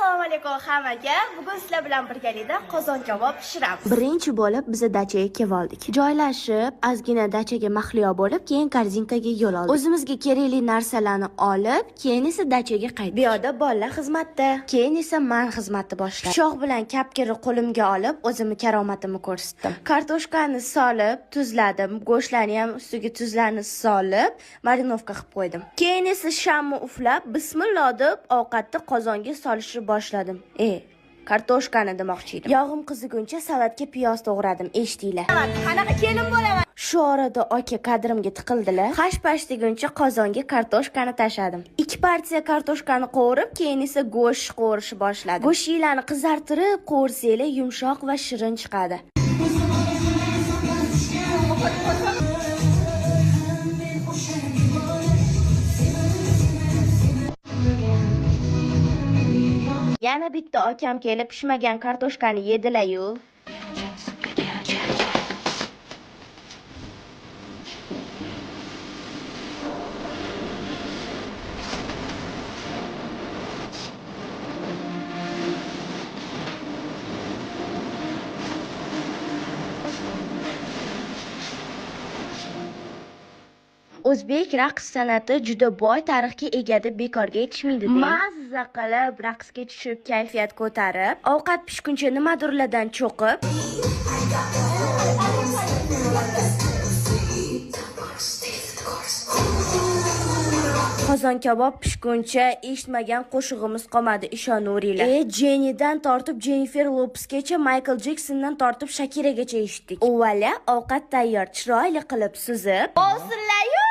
Assalomu alaykum hammaga. Bugun sizlar bilan birgalikda qozon kabob pishiramiz. Birinchi bo'lib biz dachaga kelib oldik. Joylashib, ozgina dachaga mahliyo bo'lib, keyin korzinkaga yo'l oldik. O'zimizga kerakli narsalarni olib, keyin esa dachaga qaytdik. Bu yerda bolalar xizmatda, keyin esa men xizmatni boshladim. Pichoq bilan kapkirni qo'limga olib, o'zimni karomatimni ko'rsatdim. Kartoshkani solib, tuzladim, go'shtlarni ham ustiga tuzlarni solib, marinovka qilib qo'ydim. Keyin esa shamni uflab, bismillah deb ovqatni qozonga solishni boshladim. Kartoshkani demoqchi edim. Yog'im qiziguncha salatga piyoz to'g'radim, eshitdinglar. Qanaqa kelin bo'laman? Shu orada aka kadrimga tiqildilar. Hash-pash deguncha qozonga kartoshkani tashladim. 2 partiya kartoshkani qovurib, keyin esa go'sht qovurishni boshladim. Go'shtlarni qizartirib, qovursanglar yumshoq va shirin chiqadi. Yana bitta akam kelib pishmagan kartoshkani yedilar-yu. O'zbek raqs san'ati juda boy tarixga ega deb bekorga aytishmaydi. Mazza qilib raqsga tushib, kayfiyat ko'tarib, ovqat pishguncha nimadirlardan cho'qib, qozon kabob pishguncha eshitmagan qo'shig'imiz qolmadi, ishonaveringlar. Jennidan tortib Jennifer Lopesgacha, Michael Jacksondan tortib Shakiragacha eshitdik. Ovvalo ovqat tayyor, chiroyli qilib suzib, Bo'lsinlar-yu!